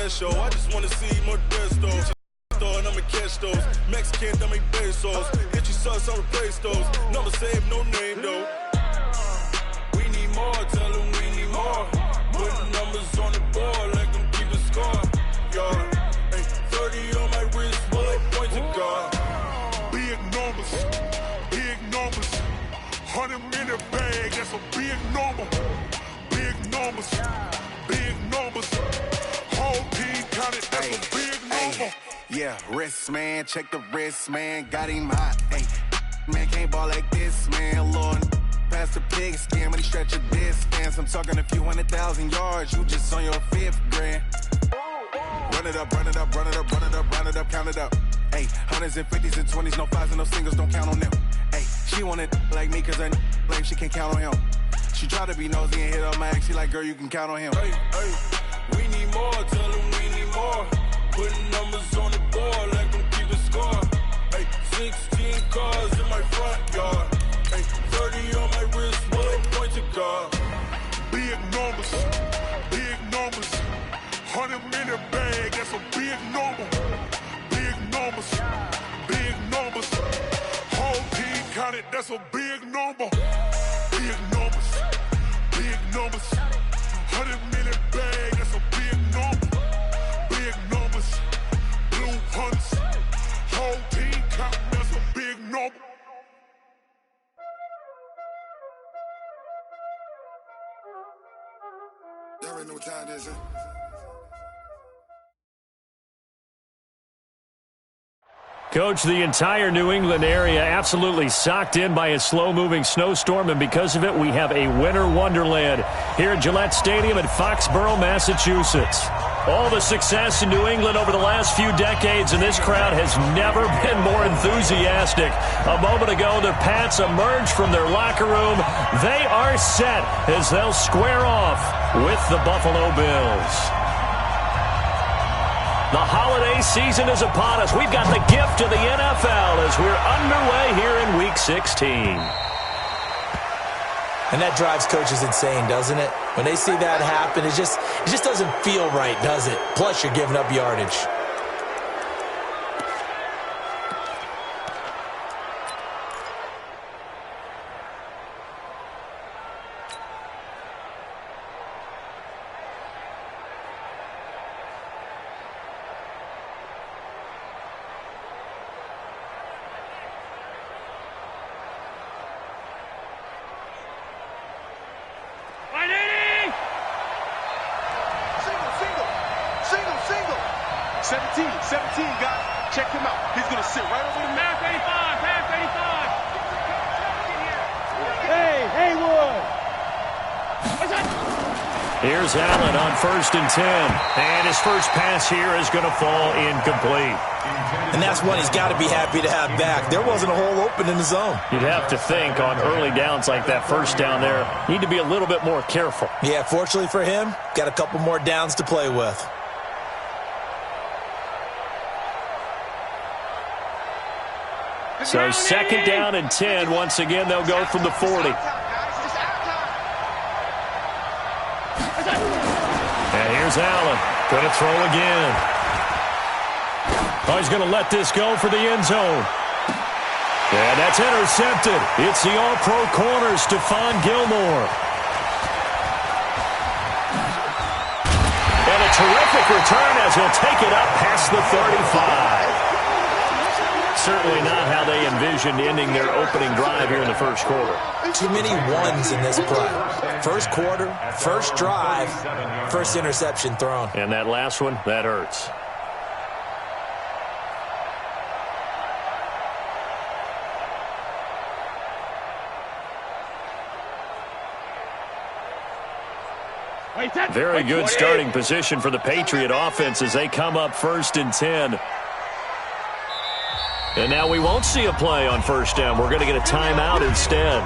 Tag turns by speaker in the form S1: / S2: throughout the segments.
S1: show. I just wanna see more destos. And I'ma catch those. Mexican, dumb make pesos. Get you sauce, I'll replace those. Number save, no name though. We need more, tell them we need more. Putting numbers on the board like I'm keeping score. Yeah. Hey, 30 on my wrist, bullet point to God.
S2: Big numbers, big numbers. 100-minute bag, that's a big number. Big numbers, big numbers. Whole team counted, that's a big number.
S3: Yeah, wrist, man, check the wrist, man, got him hot, ayy. Man, can't ball like this, man, Lord. Past the pigskin when he stretch a distance. I'm talking a few 100,000 yards, you just on your 5th grand. Run it up, run it up, run it up, run it up, run it up, count it up. Ayy, 100s and 50s and 20s, no 5s and no singles, don't count on them. Ayy, she want it like me, cause her blame, she can't count on him. She try to be nosy and hit up my ex, she like, girl, you can count on him.
S1: Hey, hey, we need more, tell them we need more. Putting numbers on the board like I'm keeping score. Hey, 16 cars in my front yard. Hey, 30 on my wrist, bullet point to God.
S2: Big numbers, big numbers. 100-minute bag, that's a big number. Big numbers, big numbers. Whole team counted, that's a big number. Big numbers, big numbers. 100-minute bag, that's a big number. Big numbers, blue hunts. Whole team counting, that's a big number.
S3: Y'all already know what time it is, huh?
S4: Coach, the entire New England area absolutely socked in by a slow-moving snowstorm, and because of it, we have a winter wonderland here at Gillette Stadium in Foxborough, Massachusetts. All the success in New England over the last few decades, and this crowd has never been more enthusiastic. A moment ago, the Pats emerged from their locker room. They are set as they'll square off with the Buffalo Bills. The holiday season is upon us. We've got the gift of the NFL as we're underway here in Week 16.
S5: And that drives coaches insane, doesn't it? When they see that happen, it just doesn't feel right, does it? Plus, you're giving up yardage.
S4: Here's Allen on 1st and 10. And his first pass here is going to fall incomplete.
S5: And that's one he's got to be happy to have back. There wasn't a hole open in the zone.
S4: You'd have to think on early downs like that first down there, need to be a little bit more careful.
S5: Yeah, fortunately for him, got a couple more downs to play with.
S4: So 2nd down and 10. Once again, they'll go from the 40. And here's Allen. Going to throw again. Oh, he's going to let this go for the end zone. And that's intercepted. It's the all-pro corner, Stephon Gilmore. And a terrific return as he'll take it up past the 35. Certainly not how they envisioned ending their opening drive here in the first quarter.
S5: Too many ones in this play. First quarter, first drive, first interception thrown.
S4: And that last one, that hurts. Very good starting position for the Patriot offense as they come up 1st and 10. And now we won't see a play on 1st down. We're going to get a timeout instead.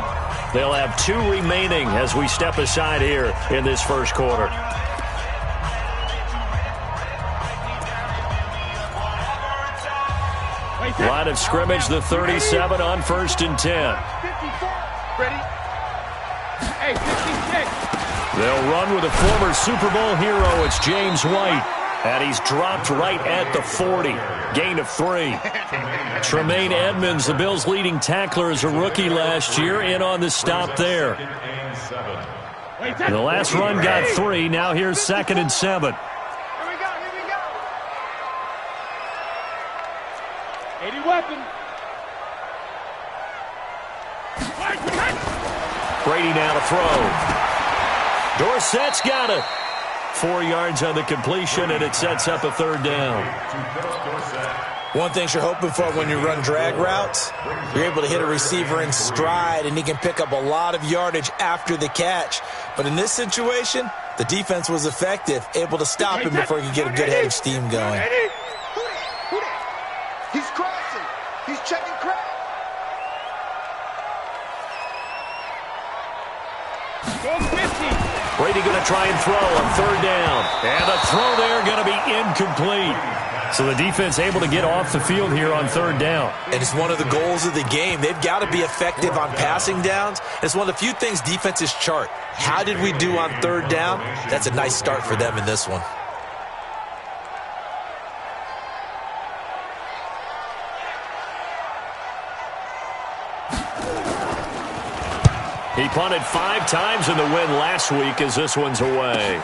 S4: They'll have 2 remaining as we step aside here in this first quarter. Line of scrimmage, the 37 on 1st and 10.
S6: Ready? Hey, 56.
S4: They'll run with a former Super Bowl hero. It's James White. And he's dropped right at the 40. Gain of 3. Tremaine Edmonds, the Bills' leading tackler as a rookie last year, in on the stop there. The last run got 3. Now here's 2nd and 7.
S6: Here we go. 80 weapon.
S4: Brady now to throw. Dorsett's got it. 4 yards on the completion, and it sets up a 3rd down.
S5: One thing you're hoping for when you run drag routes, you're able to hit a receiver in stride, and he can pick up a lot of yardage after the catch. But in this situation, the defense was effective, able to stop him before he could get a good head of steam going.
S6: He's crossing. He's checking crowd.
S4: Brady going to try and throw on 3rd down. And the throw there going to be incomplete. So the defense able to get off the field here on 3rd down.
S5: And it's one of the goals of the game. They've got to be effective on passing downs. It's one of the few things defenses chart. How did we do on 3rd down? That's a nice start for them in this one.
S4: He punted 5 times in the win last week as this one's away.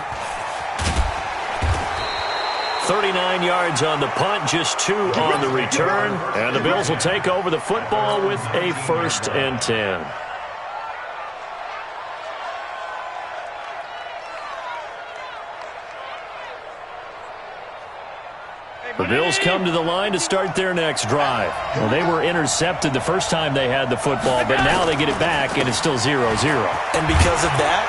S4: 39 yards on the punt, just 2 on the return. And the Bills will take over the football with a 1st and 10. The Bills come to the line to start their next drive. Well, they were intercepted the first time they had the football, but now they get it back, and it's still 0-0.
S5: And because of that,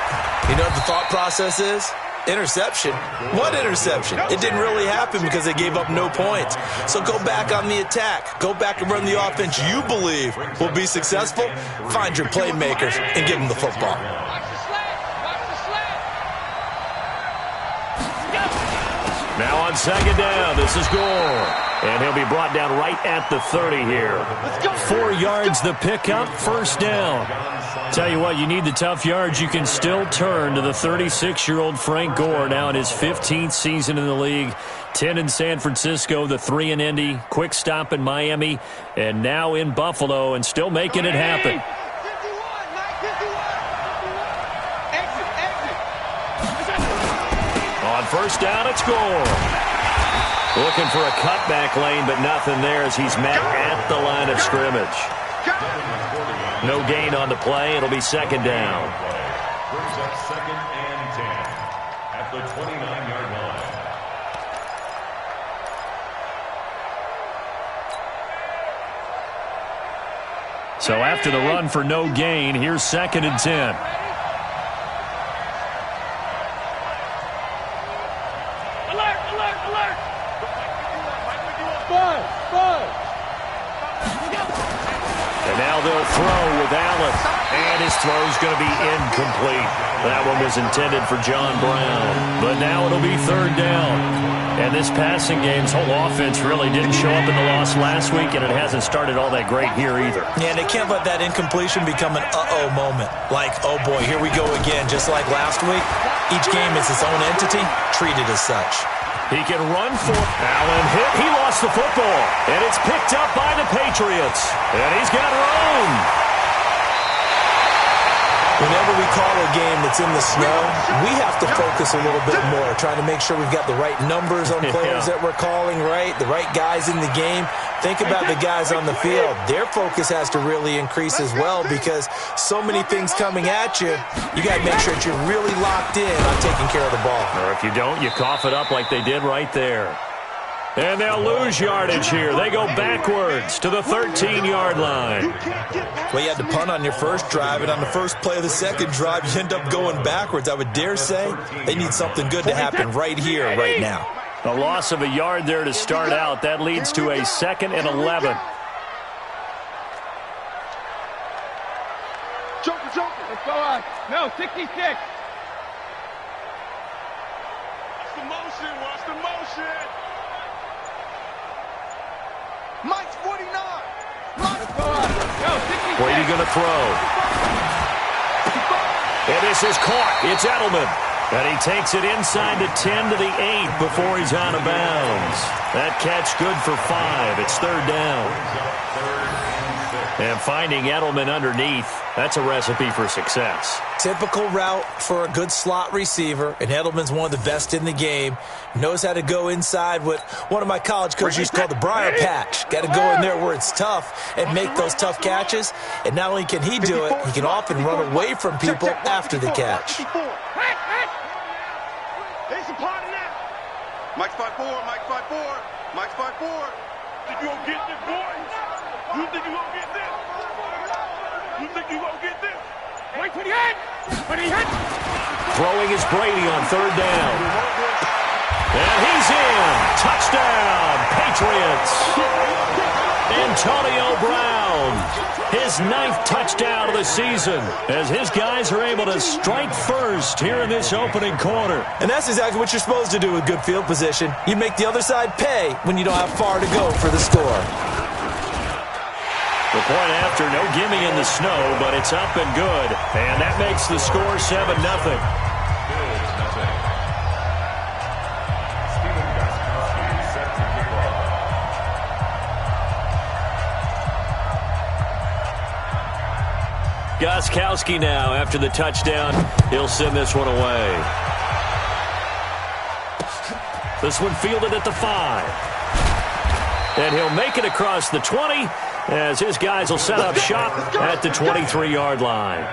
S5: you know what the thought process is? Interception. What interception? It didn't really happen because they gave up no points. So go back on the attack. Go back and run the offense you believe will be successful. Find your playmakers and give them the football.
S4: Now on 2nd down, this is Gore. And he'll be brought down right at the 30 here. 4 yards the pickup, 1st down. Tell you what, you need the tough yards. You can still turn to the 36-year-old Frank Gore, now in his 15th season in the league. 10 in San Francisco, the 3 in Indy, quick stop in Miami, and now in Buffalo, and still making it happen. On 1st down, it's Gore. Looking for a cutback lane, but nothing there as he's met at the line of scrimmage. No gain on the play. It'll be 2nd down.
S7: Brings up 2nd and 10 at the 29-yard line.
S4: So after the run for no gain, here's 2nd and 10. And now they'll throw with Allen. And his throw's going to be incomplete. That one was intended for John Brown. But now it'll be 3rd down. And this passing game's whole offense really didn't show up in the loss last week, and it hasn't started all that great here either.
S5: Yeah, and they can't let that incompletion become an uh-oh moment. Like, oh boy, here we go again, just like last week. Each game is its own entity, treated as such.
S4: He can run for Allen. He lost the football. And it's picked up by the Patriots. And he's got room.
S5: Whenever we call a game that's in the snow, we have to focus a little bit more, trying to make sure we've got the right numbers on players that we're calling, right? The right guys in the game. Think about the guys on the field. Their focus has to really increase as well because so many things coming at you. You got to make sure that you're really locked in on taking care of the ball.
S4: Or if you don't, you cough it up like they did right there. And they'll lose yardage here. They go backwards to the 13-yard line.
S5: Well, you had to punt on your first drive, and on the first play of the second drive, you end up going backwards. I would dare say they need something good to happen right here, right now.
S4: A loss of a yard there to start out. That leads to a 2nd and 11.
S6: Joker. Let's go on. No, 66.
S2: Watch the motion.
S6: Mike's 49. Let's go on. No, 66.
S4: Brady going to throw. And this is caught. It's Edelman. And he takes it inside the 10 to the 8 before he's out of bounds. That catch good for 5. It's third down. And finding Edelman underneath, that's a recipe for success.
S5: Typical route for a good slot receiver, and Edelman's one of the best in the game. Knows how to go inside what one of my college coaches used to call the briar patch. Got to go in there where it's tough and make those tough catches. And not only can he do it, he can often run away from people after the catch.
S6: Mike's 5'4", Mike's 5'4", Mike's 5'4". Think you gonna get this, boys? You think you gonna get this? You think you gonna get this? Wait for the hit! For the hit!
S4: Throwing is Brady on third down. And he's in. Touchdown, Patriots. Antonio Brown, his 9th touchdown of the season, as his guys are able to strike first here in this opening quarter.
S5: And that's exactly what you're supposed to do with good field position. You make the other side pay when you don't have far to go for the score.
S4: The point after, no gimme in the snow, but it's up and good. And that makes the score 7-0. Gostkowski now after the touchdown. He'll send this one away. This one fielded at the 5. And he'll make it across the 20 as his guys will set up shop at the 23-yard line.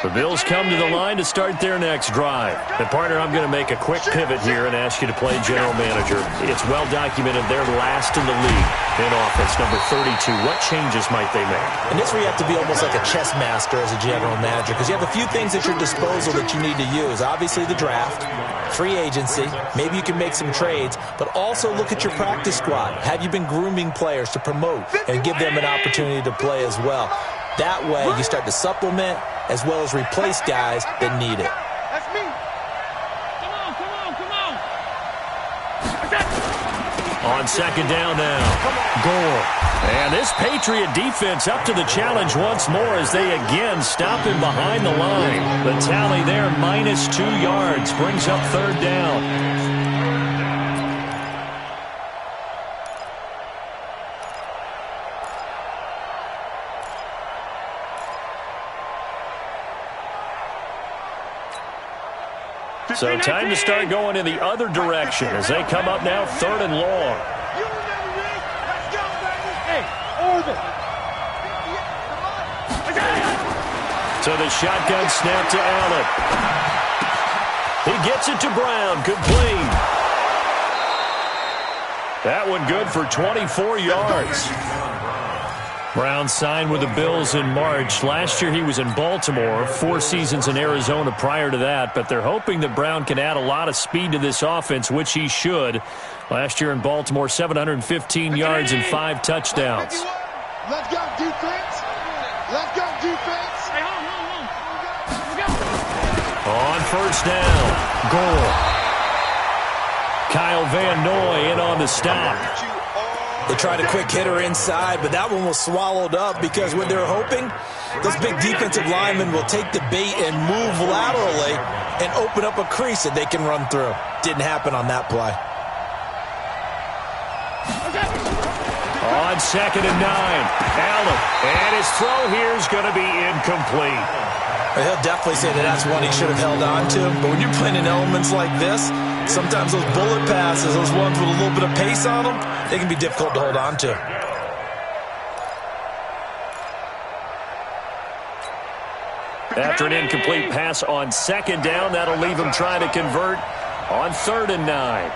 S4: The Bills come to the line to start their next drive. And, partner, I'm going to make a quick pivot here and ask you to play general manager. It's well documented they're last in the league in offense, number 32. What changes might they make?
S5: And this where you have to be almost like a chess master as a general manager, because you have a few things at your disposal that you need to use. Obviously, the draft, free agency, maybe you can make some trades, but also look at your practice squad. Have you been grooming players to promote and give them an opportunity to play as well? That way, you start to supplement as well as replace guys that need it.
S6: That's me. Come on.
S4: On second down now, Gore. And this Patriot defense up to the challenge once more as they again stop him behind the line. The tally there, -2 yards, brings up third down. So time to start going in the other direction as they come up now third and long. So the shotgun snap to Allen. He gets it to Brown. Complete. That one good for 24 yards. Brown signed with the Bills in March. Last year he was in Baltimore, 4 seasons in Arizona prior to that, but they're hoping that Brown can add a lot of speed to this offense, which he should. Last year in Baltimore, 715 yards and 5 touchdowns.
S6: Let's go, defense. Let's go, defense. Hey,
S4: On first down, Gore. Kyle Van Noy in on the stop.
S5: They tried a quick hitter inside, but that one was swallowed up because when they're hoping, those big defensive linemen will take the bait and move laterally and open up a crease that they can run through. Didn't happen on that play.
S4: On second and 9, Allen. And his throw here is going to be incomplete.
S5: He'll definitely say that that's one he should have held on to. But when you're playing in elements like this, sometimes those bullet passes, those ones with a little bit of pace on them, they can be difficult to hold on to.
S4: After an incomplete pass on second down, that'll leave him trying to convert on third and 9.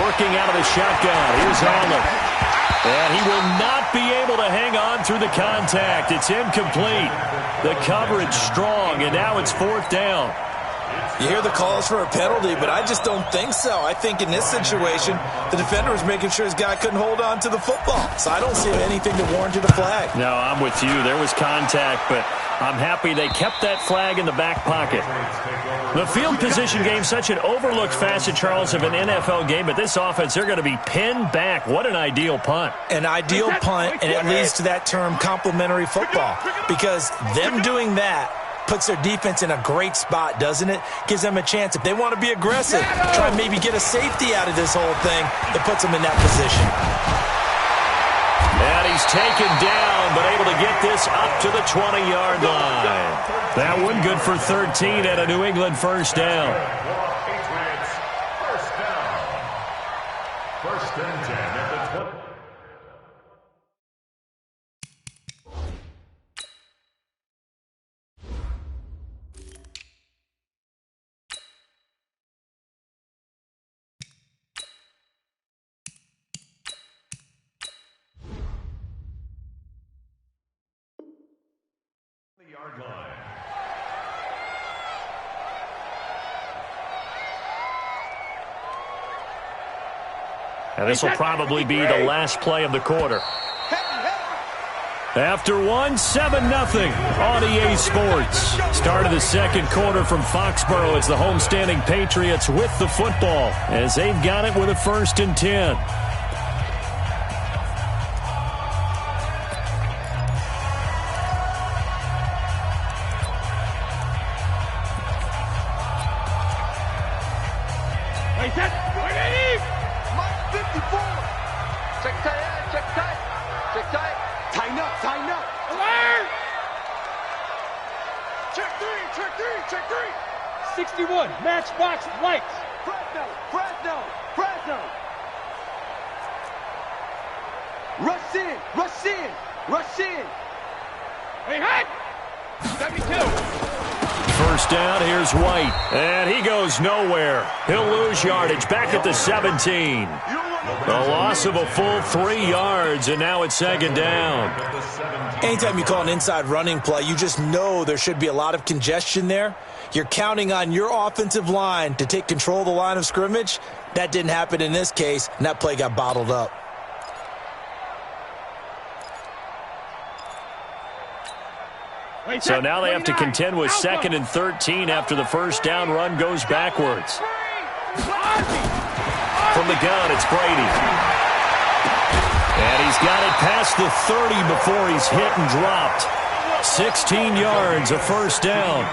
S4: Working out of the shotgun. Here's Allen. And he will not be able to hang on through the contact. It's incomplete. The coverage strong, and now it's fourth down.
S5: You hear the calls for a penalty, but I just don't think so. I think in this situation, the defender was making sure his guy couldn't hold on to the football. So I don't see anything to warrant a flag.
S4: No, I'm with you. There was contact, but I'm happy they kept that flag in the back pocket. The field position game, such an overlooked facet, Charles, of an NFL game, but this offense, they're going to be pinned back. What an ideal punt.
S5: An ideal punt, and it leads to that term complementary football, because them doing that puts their defense in a great spot, doesn't it? Gives them a chance. If they want to be aggressive, try and maybe get a safety out of this whole thing, it puts them in that position.
S4: And he's taken down, but able to get this up to the 20-yard line. That one good for 13 and a New England first down.
S7: Patriots, first down. First and 10 at the 20. Yard line.
S4: And this will probably be the last play of the quarter. After one, 7-0 on EA Sports. Start of the second quarter from Foxborough. It's the homestanding Patriots with the football as they've got it with a 1st and 10.
S6: Tighten up. Alert! Check three.
S8: 61, matchbox lights.
S6: Fresno. Rush in.
S8: Hey, 72.
S4: First down, here's White. And he goes nowhere. He'll lose yardage back at the 17. The loss of a full 3 yards, and now it's 2nd down.
S5: Anytime you call an inside running play, you just know there should be a lot of congestion there. You're counting on your offensive line to take control of the line of scrimmage. That didn't happen in this case, and that play got bottled up.
S4: So now they have to contend with 2nd and 13 after the first down run goes backwards. From the gun, it's Brady. And he's got it past the 30 before he's hit and dropped. 16 yards, a first down.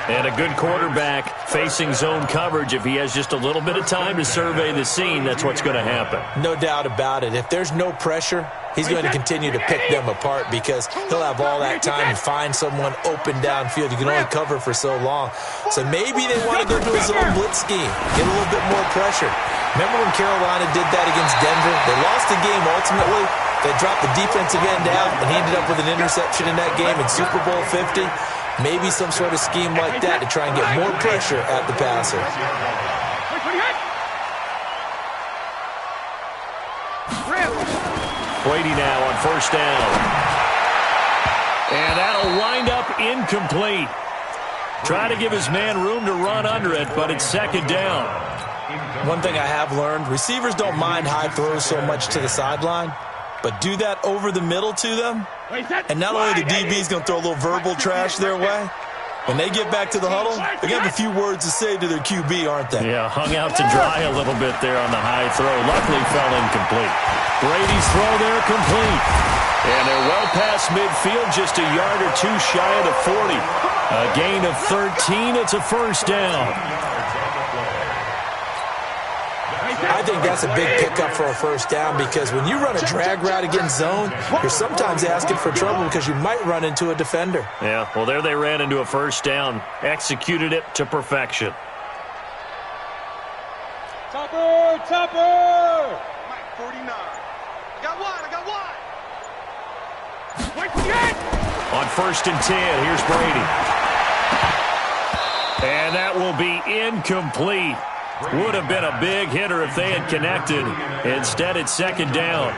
S4: And a good quarterback facing zone coverage. If he has just a little bit of time to survey the scene, that's what's going to happen.
S5: No doubt about it. If there's no pressure, he's going to continue to pick them apart because he'll have all that time to find someone open downfield. You can only cover for so long. So maybe they want to go to a zone blitz scheme, get a little bit more pressure. Remember when Carolina did that against Denver? They lost the game ultimately. They dropped the defensive end out, and he ended up with an interception in that game in Super Bowl 50. Maybe some sort of scheme like that to try and get more pressure at the passer.
S4: Brady now on first down. And that'll wind up incomplete. Try to give his man room to run under it, but it's 2nd down.
S5: One thing I have learned, receivers don't mind high throws so much to the sideline, but do that over the middle to them, and not only the DB's going to throw a little verbal trash their way, when they get back to the huddle, they're going to have a few words to say to their QB, aren't they?
S4: Yeah, hung out to dry a little bit there on the high throw. Luckily fell incomplete. Brady's throw there complete. And they're well past midfield, just a yard or two shy of the 40. A gain of 13, it's a first down.
S5: I think that's a big pickup for a first down because when you run a drag route against zone, you're sometimes asking for trouble because you might run into a defender.
S4: Yeah, well, there they ran into a first down. Executed it to perfection.
S8: Topper!
S6: Mike 49. I got one.
S4: On 1st and 10, here's Brady. And that will be incomplete. Would have been a big hitter if they had connected. Instead, it's 2nd down.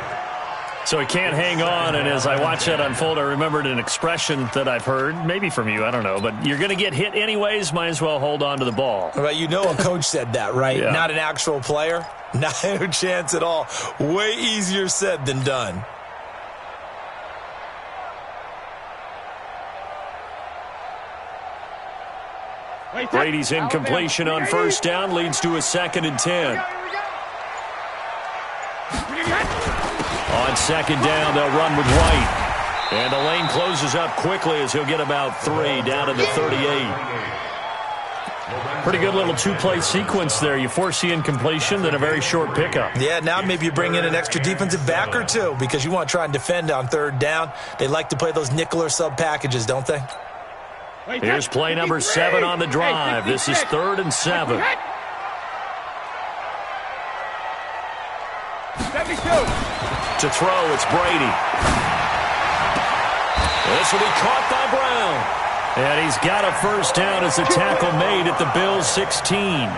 S4: So he can't hang on, and as I watch that unfold, I remembered an expression that I've heard, maybe from you, I don't know, but you're going to get hit anyways, might as well hold on to the ball.
S5: Well, you know a coach said that, right?
S4: Yeah. Not
S5: an actual player? No chance at all. Way easier said than done.
S4: Brady's incompletion on first down leads to a 2nd and 10. On 2nd down, they'll run with White. And the lane closes up quickly as he'll get about 3 down to the 38. Pretty good little two-play sequence there. You force the incompletion, then a very short pickup.
S5: Yeah, now maybe you bring in an extra defensive back or two because you want to try and defend on 3rd down. They like to play those nickel or sub packages, don't they?
S4: Here's play number 7 on the drive. This is 3rd and 7. To throw, it's Brady. This will be caught by Brown. And he's got a first down as the tackle made at the Bills' 16.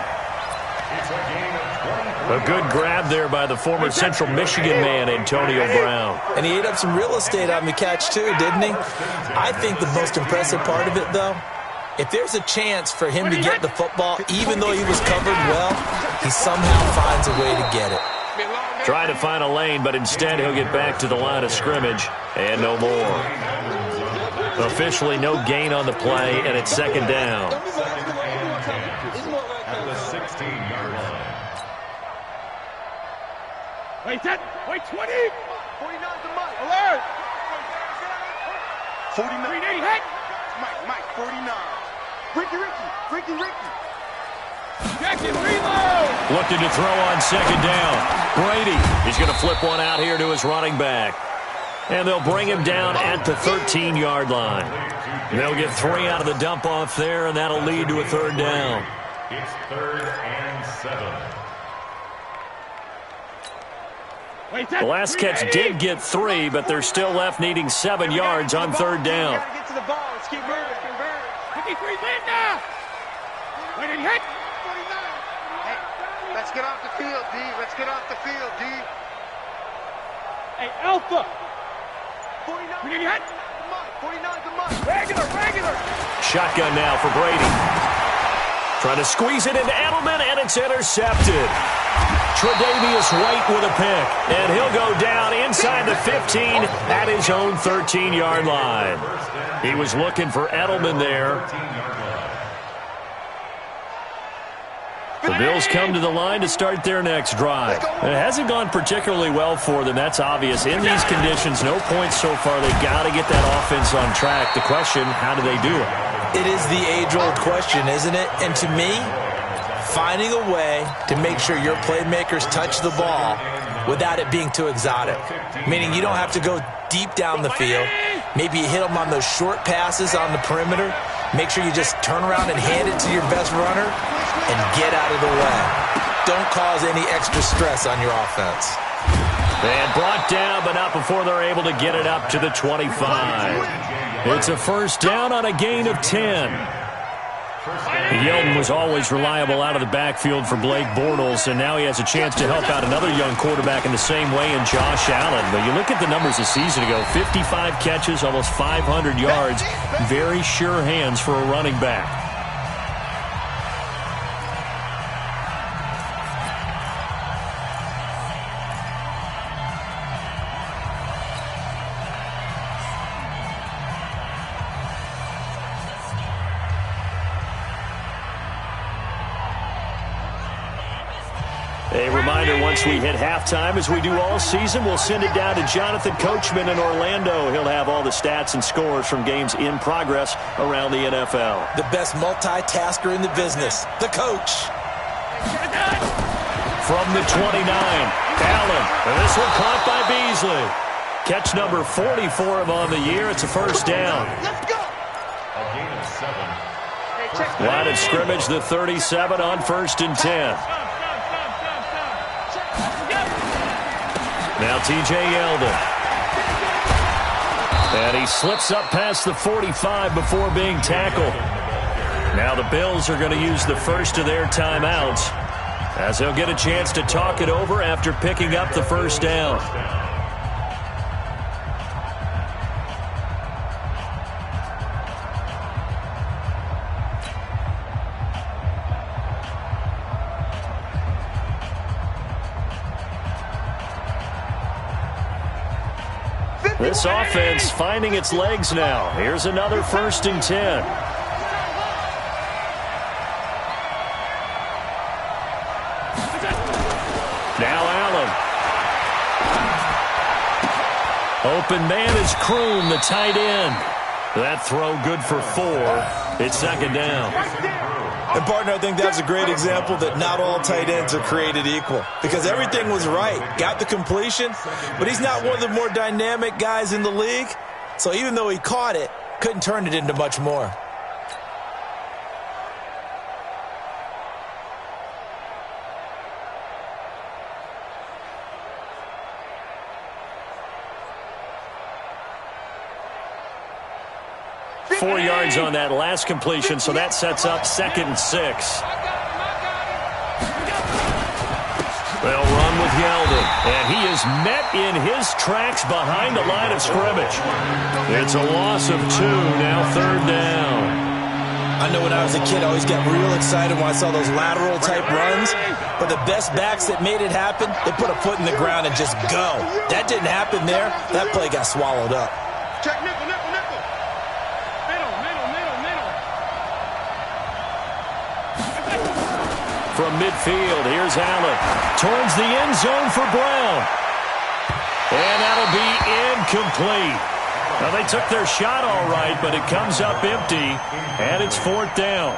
S4: A good grab there by the former Central Michigan man, Antonio Brown.
S5: And he ate up some real estate on the catch, too, didn't he? I think the most impressive part of it, though, if there's a chance for him to get the football, even though he was covered well, he somehow finds a way to get it.
S4: Trying to find a lane, but instead he'll get back to the line of scrimmage, and no more. Officially no gain on the play, and it's 2nd down.
S7: At the 16-yard line.
S8: Wait, 20. 49 to Mike. Alert. 49. Hit. Mike, 49. Ricky. Jackson, reload.
S4: Looking to throw on 2nd down. Brady is going to flip one out here to his running back. And they'll bring him down at the 13-yard line. They'll get 3 out of the dump-off there, and that'll lead to a 3rd down.
S7: It's 3rd and 7.
S4: The last catch did get 3, but they're still left needing 7 yards on 3rd down.
S8: Get to the ball. Let's keep moving. 53 now. Wait, did he hit?
S6: Hey, let's get off the field, D. Let's get off the field, D.
S8: Hey, Alpha. 49. Did he hit? 49 to Mike. Regular.
S4: Shotgun now for Brady. Trying to squeeze it into Edelman, and it's intercepted. Tre'Davious White with a pick, and he'll go down inside the 15 at his own 13-yard line. He was looking for Edelman there. The Bills come to the line to start their next drive. It hasn't gone particularly well for them. That's obvious. In these conditions, no points so far. They've got to get that offense on track. The question, how do they do it?
S5: It is the age-old question, isn't it? And to me, finding a way to make sure your playmakers touch the ball without it being too exotic. Meaning you don't have to go deep down the field. Maybe you hit them on those short passes on the perimeter. Make sure you just turn around and hand it to your best runner and get out of the way. Don't cause any extra stress on your offense.
S4: And brought down, but not before they're able to get it up to the 25. It's a first down on a gain of 10. Yeldon was always reliable out of the backfield for Blake Bortles, and now he has a chance to help out another young quarterback in the same way in Josh Allen. But you look at the numbers a season ago, 55 catches, almost 500 yards, very sure hands for a running back. A reminder, once we hit halftime, as we do all season, we'll send it down to Jonathan Coachman in Orlando. He'll have all the stats and scores from games in progress around the NFL.
S5: The best multitasker in the business, the coach.
S4: From the 29, Allen. And this one caught by Beasley. Catch number 40 for him on the year. It's a first down.
S6: Let's go.
S7: A gain of 7.
S4: Line of scrimmage, the 37 on 1st and 10. Now T.J. Yeldon. And he slips up past the 45 before being tackled. Now the Bills are going to use the first of their timeouts as they'll get a chance to talk it over after picking up the first down. This offense finding its legs now. Here's another 1st and 10. Now Allen. Open man is Kroon, the tight end. That throw good for 4. It's 2nd down.
S5: And, partner, I think that's a great example that not all tight ends are created equal because everything was right. Got the completion, but he's not one of the more dynamic guys in the league. So even though he caught it, couldn't turn it into much more.
S4: Four yards on that last completion, so that sets up 2nd and 6. They'll run with Yeldon, and he is met in his tracks behind the line of scrimmage. It's a loss of 2, now 3rd down.
S5: I know when I was a kid, I always got real excited when I saw those lateral-type runs, but the best backs that made it happen, they put a foot in the ground and just go. That didn't happen there. That play got swallowed up.
S6: Check nickel, nickel, nickel. Middle.
S4: From midfield, here's Allen. Towards the end zone for Brown. And that'll be incomplete. Now, they took their shot all right, but it comes up empty, and it's 4th down.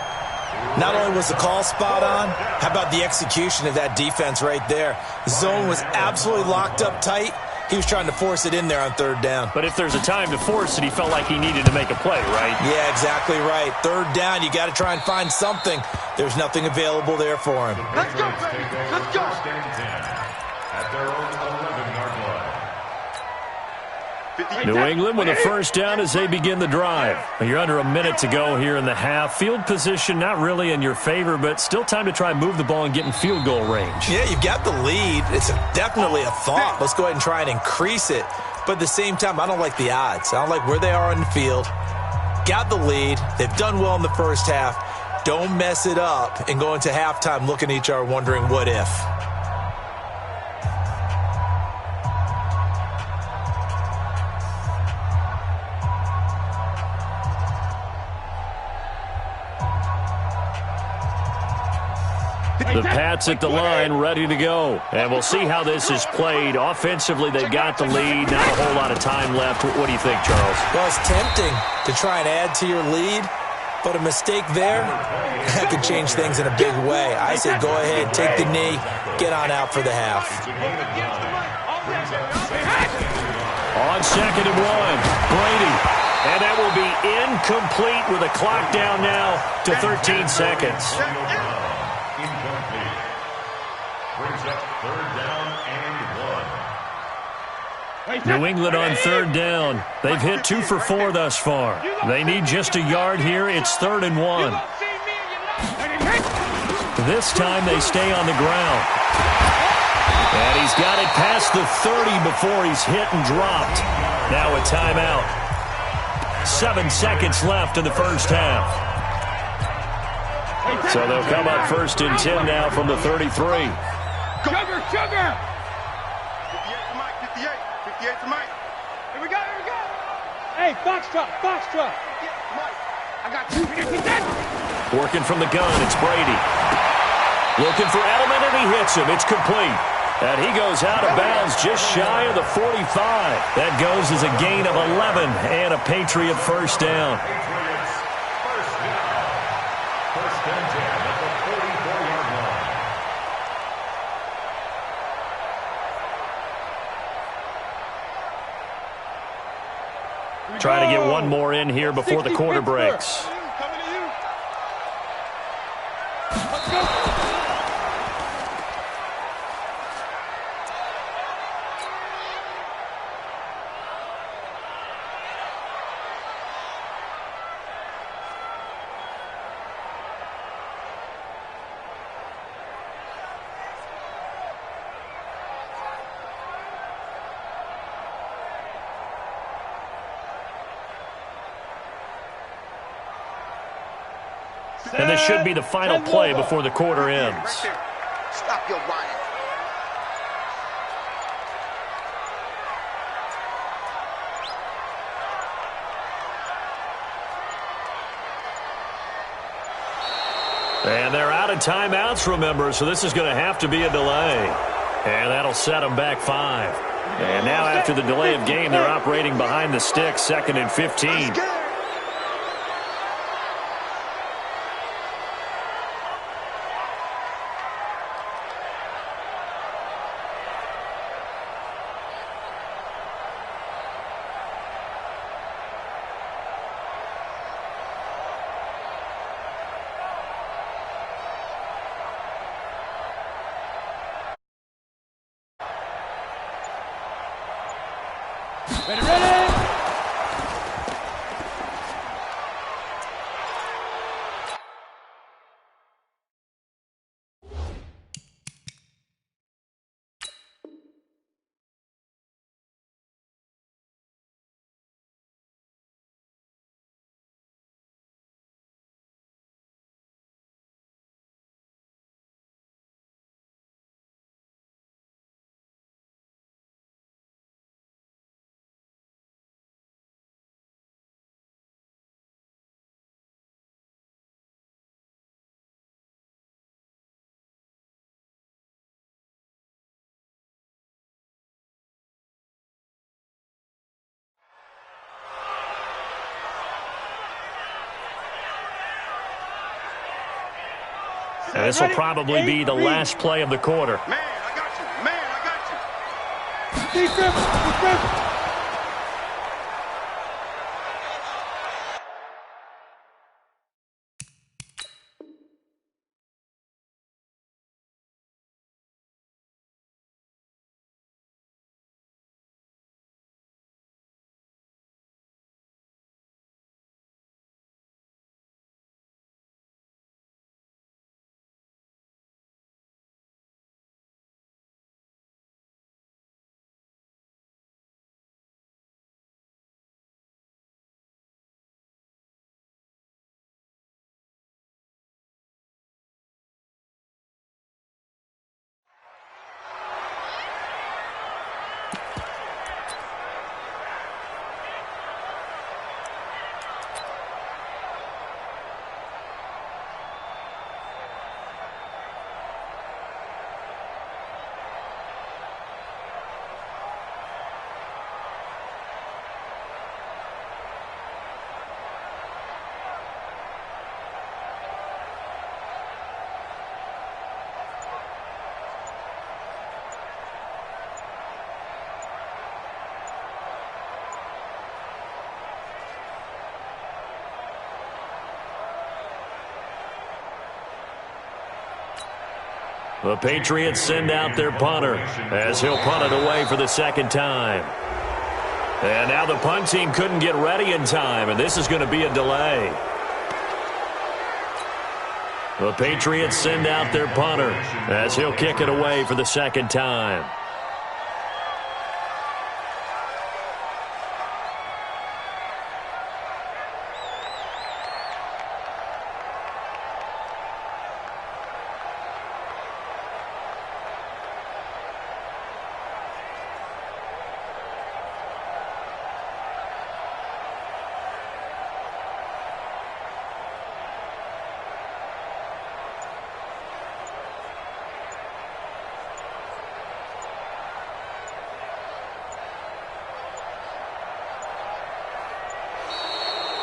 S5: Not only was the call spot on, how about the execution of that defense right there? The zone was absolutely locked up tight. He was trying to force it in there on 3rd down.
S4: But if there's a time to force it, he felt like he needed to make a play, right?
S5: Yeah, exactly right. 3rd down, you got to try and find something. There's nothing available there for him.
S6: Let's go, baby. Let's go.
S7: At their own 11-yard line.
S4: New England with a 1st down as they begin the drive. You're under a minute to go here in the half. Field position not really in your favor, but still time to try and move the ball and get in field goal range.
S5: Yeah, you've got the lead. It's definitely a thought. Let's go ahead and try and increase it. But at the same time, I don't like the odds. I don't like where they are on the field. Got the lead. They've done well in the first half. Don't mess it up and go into halftime looking at each other wondering what if.
S4: The Pats at the line, ready to go. And we'll see how this is played. Offensively, they've got the lead. Not a whole lot of time left. What do you think, Charles?
S5: Well, it's tempting to try and add to your lead, but a mistake there, that could change things in a big way. I say go ahead, take the knee, get on out for the half.
S4: On 2nd and 1, Brady. And that will be incomplete with a clock down now to 13 seconds.
S7: Incomplete. Brings up 3rd down and 1.
S4: New England on 3rd down. They've hit 2 for 4 thus far. They need just a yard here. It's 3rd and 1. This time they stay on the ground. And he's got it past the 30 before he's hit and dropped. Now a timeout. 7 seconds left in the first half. So they'll come up 1st and 10 now from the 33.
S8: Sugar!
S6: 58 to Mike, 58. 58 to Mike.
S8: Here we go. Hey, Foxtrot.
S6: Mike, I got you.
S4: Working from the gun, it's Brady. Looking for Edelman, and he hits him. It's complete. And he goes out of bounds just shy of the 45. That goes as a gain of 11 and a Patriot 1st down.
S7: First and 10 at the 44-yard line.
S4: Trying to get one more in here before the quarter breaks.
S6: Coming to you.
S8: Let's go.
S4: And this should be the final play before the quarter ends.
S6: Stop your whining.
S4: And they're out of timeouts, remember, so this is going to have to be a delay. And that'll set them back 5. And now after the delay of game, they're operating behind the sticks, 2nd and 15.
S8: Ready, ready!
S4: And this will probably be the last play of the quarter.
S6: Man, I got you. Man, I got you.
S8: Defense, defense.
S4: The Patriots send out their punter as he'll punt it away for the second time. And now the punt team couldn't get ready in time, and this is going to be a delay. The Patriots send out their punter as he'll kick it away for the second time.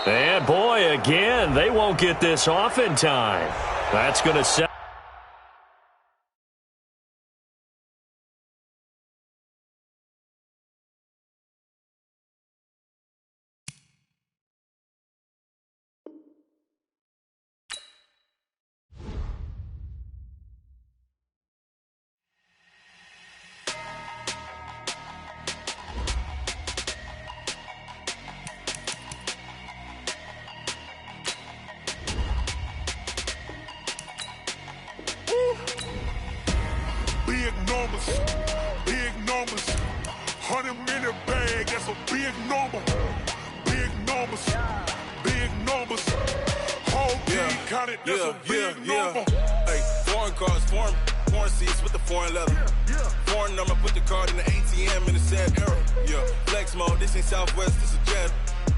S4: And boy, again, they won't get this off in time. That's going to set.
S2: Big numbers, 100-minute bag, that's a big number. Big numbers, big numbers. Whole team counted, that's a big number.
S1: Hey, foreign cars, foreign seats with the foreign leather. Foreign number, put the card in the ATM in the sad era. Yeah, flex mode, this ain't Southwest, this is jet.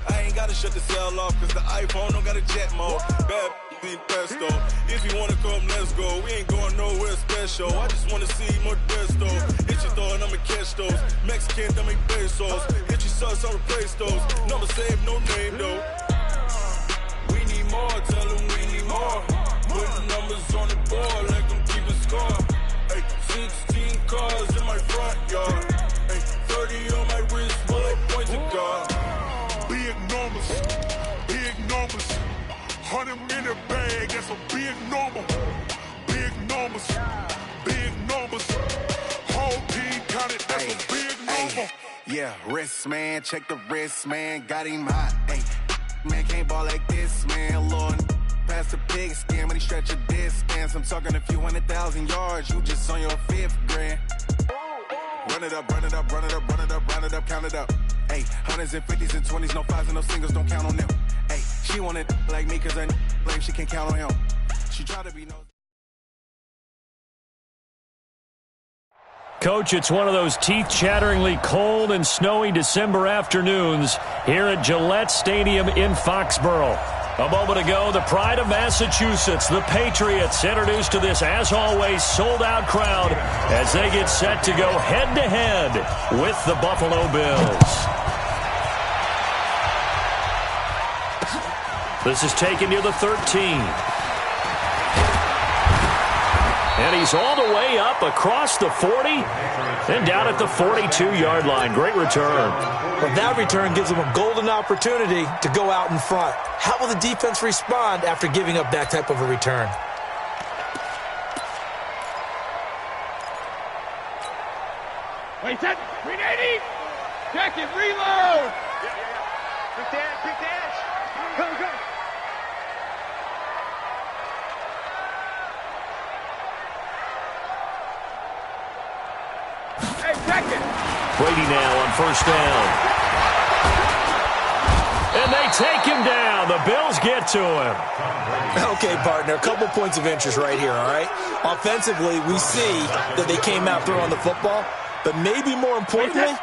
S1: I ain't gotta shut the cell off, cause the iPhone don't got a jet mode. Bad Pesto. If you wanna come, let's go. We ain't going nowhere special. I just wanna see Modesto. Hit your throw and I'ma catch those. Mexican, dumb me pesos. Hit your sauce, I'll replace those. Number save, no name though. We need more, tell them we need more. Putting numbers on the board, like them keep a score. Ay, 16 cars in my front yard. Ay, 30 on my wrist, bullet points to God.
S2: Big numbers, big numbers. 100 in the bag, that's a big number. Big numbers, big numbers. Whole team counted, that's a big number.
S3: Yeah, wrist, man, check the wrist, man. Got him hot, ayy. Man, can't ball like this, man. Lord, past the pig skin, but he stretch a distance. I'm talking a few 100,000 yards, you just on your 5th grand. Run it up, run it up, run it up, run it up, round it up, count it up. Ayy, 100s and 50s and 20s, no 5s and no singles, don't count on them. Ayy, she want it like me, cause her lame, she can't count on him. She try to be no...
S4: Coach, it's one of those teeth-chatteringly cold and snowy December afternoons here at Gillette Stadium in Foxborough. A moment ago, the pride of Massachusetts, the Patriots, introduced to this, as always, sold-out crowd as they get set to go head-to-head with the Buffalo Bills. This is taken near the 13. And he's all the way up across the 40 and down at the 42-yard line. Great return.
S5: But that return gives them a golden opportunity to go out in front. How will the defense respond after giving up that type of a return?
S8: Wait, set. 380. Check it. Reload.
S6: Quick dash, quick dash. Go, go.
S8: Hey, check it.
S4: Brady now on first down. And they take him down. The Bills get to him.
S5: Okay, partner, a couple points of interest right here, all right? Offensively, we see that they came out throwing the football, but maybe more importantly,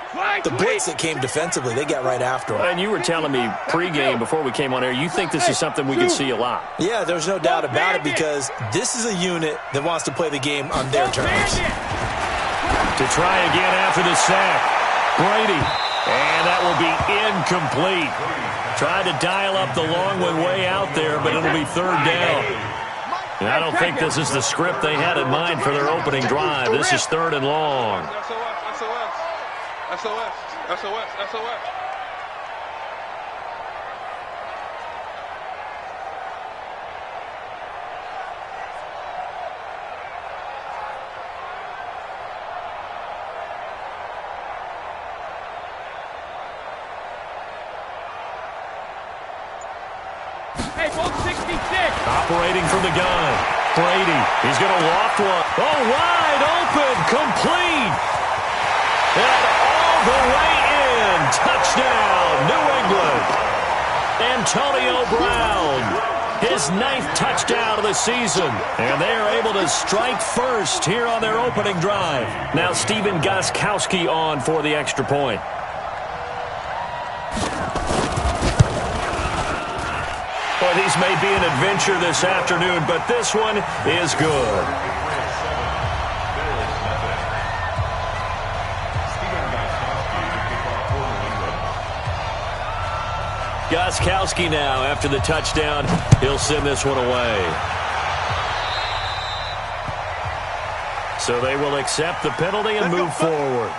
S5: the blitz that came defensively, they got right after him.
S4: And you were telling me pregame before we came on air, you think this is something we could see a lot.
S5: Yeah, there's no doubt about it because this is a unit that wants to play the game on their terms.
S4: To try again after the sack. Brady. And that will be incomplete. Tried to dial up the long one way out there, but it'll be third down. And I don't think this is the script they had in mind for their opening drive. This is third and long.
S6: SOS.
S8: Hey, both 66.
S4: Operating from the gun. Brady. He's going to loft one. Oh, wide open. Complete. And all the way in. Touchdown, New England. Antonio Brown. His 9th touchdown of the season. And they are able to strike first here on their opening drive. Now Stephen Gostkowski on for the extra point. Well, these may be an adventure this afternoon, but this one is good. Gostkowski now, after the touchdown, he'll send this one away. So they will accept the penalty and move forward.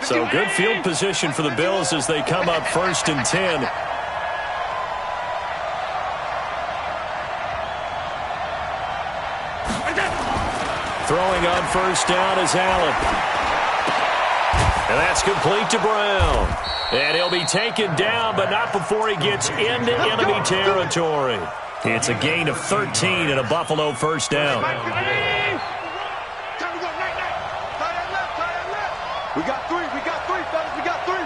S4: So good field position for the Bills as they come up 1st and 10. Throwing on first down is Allen. And that's complete to Brown. And he'll be taken down, but not before he gets into enemy territory. It's a gain of 13 and a Buffalo first down.
S6: We got three, fellas, we got three.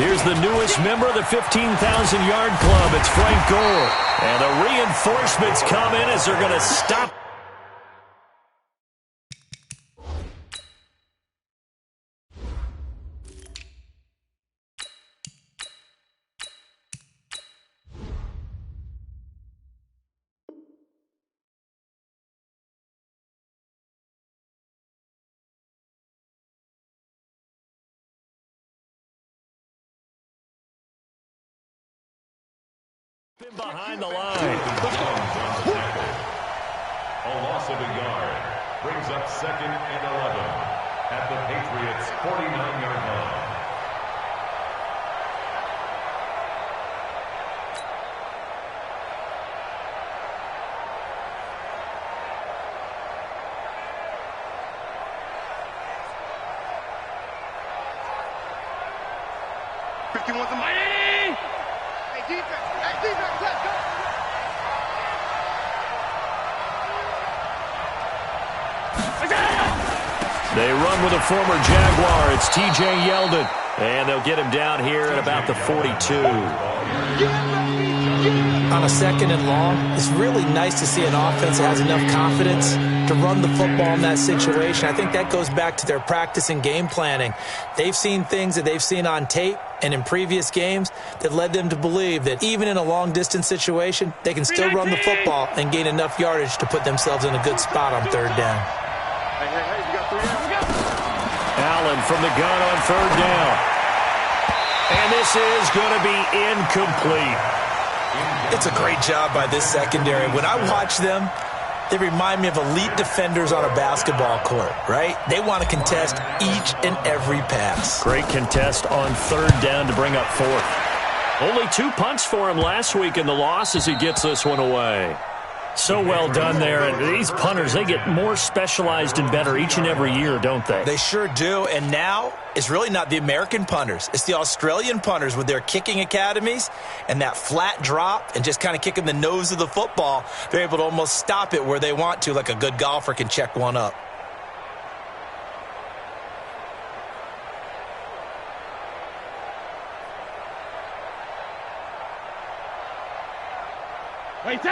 S4: Here's the newest member of the 15,000-yard club. It's Frank Gore. And the reinforcements come in as they're going to stop. Behind the line.
S7: A loss of a yard brings up 2nd and 11 at the Patriots' 49-yard line.
S4: They run with a former Jaguar. It's T.J. Yeldon. And they'll get him down here at about the 42.
S5: On a 2nd and long, it's really nice to see an offense that has enough confidence to run the football in that situation. I think that goes back to their practice and game planning. They've seen things that they've seen on tape and in previous games that led them to believe that even in a long-distance situation, they can still run the football and gain enough yardage to put themselves in a good spot on 3rd down.
S4: Allen from the gun on 3rd down. And this is going to be incomplete.
S5: It's a great job by this secondary. When I watch them, they remind me of elite defenders on a basketball court, right? They want to contest each and every pass.
S4: Great contest on 3rd down to bring up 4th. Only 2 punts for him last week in the loss as he gets this one away. So well done there. And these punters, they get more specialized and better each and every year, don't they?
S5: They sure do. And now it's really not the American punters. It's the Australian punters with their kicking academies and that flat drop and just kind of kicking the nose of the football. They're able to almost stop it where they want to, like a good golfer can check one up.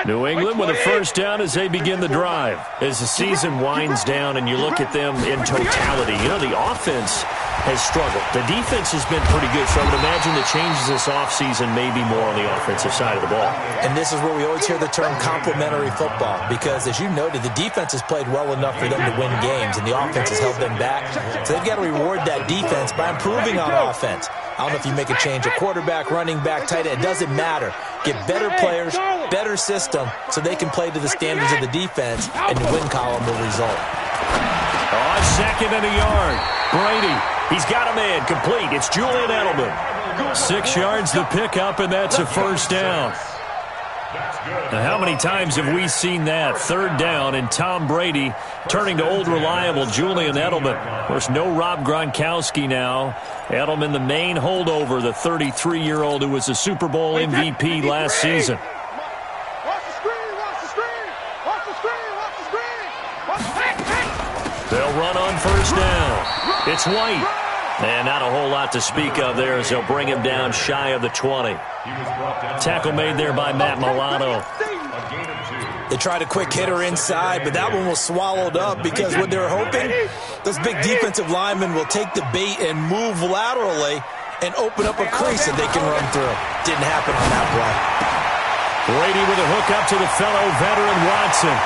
S4: New England with a 1st down as they begin the drive. As the season winds down and you look at them in totality, you know, the offense has struggled. The defense has been pretty good, so I would imagine the changes this offseason may be more on the offensive side of the ball.
S5: And this is where we always hear the term complementary football, because as you noted, the defense has played well enough for them to win games, and the offense has held them back. So they've got to reward that defense by improving on offense. I don't know if you make a change, a quarterback, running back, tight end, it doesn't matter. Get better players, better system, so they can play to the standards of the defense, and the win column will result.
S4: On 2nd and a yard, Brady, he's got a man complete. It's Julian Edelman. 6 yards the pickup, and that's a 1st down. Now, how many times have we seen that? 3rd down, and Tom Brady turning to old reliable Julian Edelman. Of course, no Rob Gronkowski now. Edelman, the main holdover, the 33-year-old who was a Super Bowl MVP last season. They'll run on 1st down. It's White. And not a whole lot to speak of there as they'll bring him down shy of the 20. Tackle made there by Matt Milano.
S5: They tried a quick hitter inside, but that one was swallowed up because what they're hoping, those big defensive linemen will take the bait and move laterally and open up a crease that they can run through. Didn't happen on that play.
S4: Brady with a hook up to the fellow veteran Watson.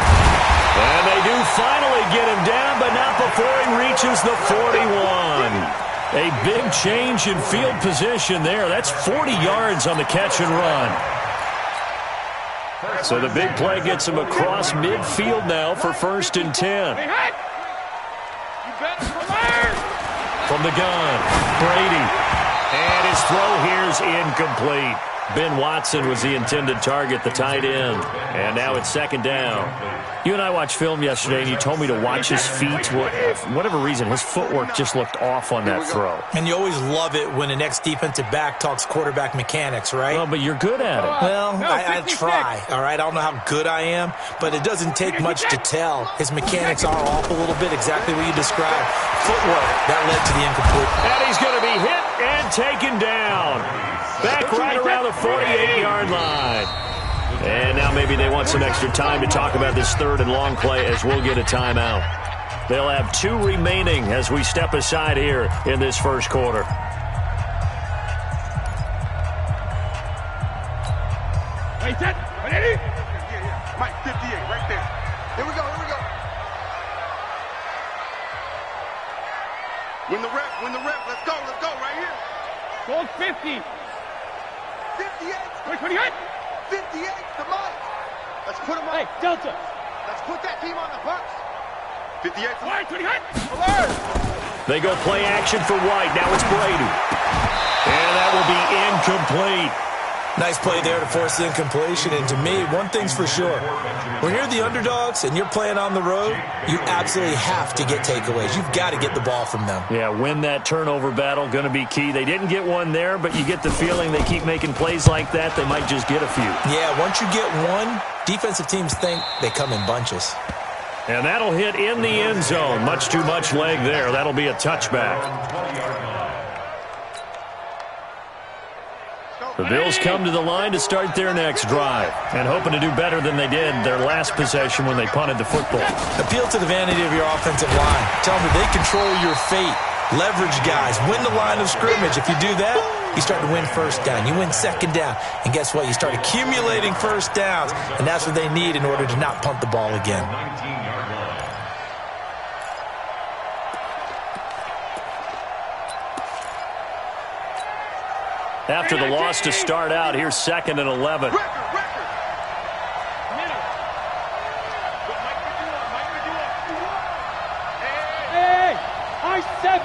S4: And they do finally get him down, but not before he reaches the 41. A big change in field position there. That's 40 yards on the catch and run. So the big play gets him across midfield now for 1st and 10. From the gun, Brady. And his throw here's incomplete. Ben Watson was the intended target, the tight end. And now it's 2nd down. You and I watched film yesterday, and you told me to watch his feet. For whatever reason, his footwork just looked off on that throw.
S5: And you always love it when an ex-defensive back talks quarterback mechanics, right?
S4: Well, but you're good at it.
S5: Well, I try, all right? I don't know how good I am, but it doesn't take much to tell. His mechanics are off a little bit, exactly what you described. Footwork, that led to the incomplete.
S4: And he's going to be hit and taken down. Back right around the 48-yard line. And now maybe they want some extra time to talk about this 3rd and long play as we'll get a timeout. They'll have 2 remaining as we step aside here in this 1st quarter.
S8: Wait, set. Ready?
S6: Yeah. Mike, 58, right there. Here we go. Win the rep. Let's go, right here.
S8: Gold 50.
S6: 58.
S8: Wait, 28.
S6: 58. 58 to Mike. Let's put him on.
S8: Hey, Delta.
S6: Let's put that team on the bus. 58 to
S8: White, 20 hot.
S6: Alert.
S4: They go play action for White. Now it's Brady. And that will be incomplete.
S5: Nice play there to force the incompletion. And to me, one thing's for sure. When you're the underdogs and you're playing on the road, you absolutely have to get takeaways. You've got to get the ball from them.
S4: Yeah, win that turnover battle, going to be key. They didn't get one there, but you get the feeling they keep making plays like that, they might just get a few.
S5: Yeah, once you get one, defensive teams think they come in bunches.
S4: And that'll hit in the end zone. Much too much leg there. That'll be a touchback. The Bills come to the line to start their next drive and hoping to do better than they did their last possession when they punted the football.
S5: Appeal to the vanity of your offensive line. Tell them that they control your fate. Leverage guys. Win the line of scrimmage. If you do that, you start to win first down. You win second down. And guess what? You start accumulating first downs. And that's what they need in order to not punt the ball again.
S4: After the loss to start out, here's 2nd and 11.
S8: Hey, I-7.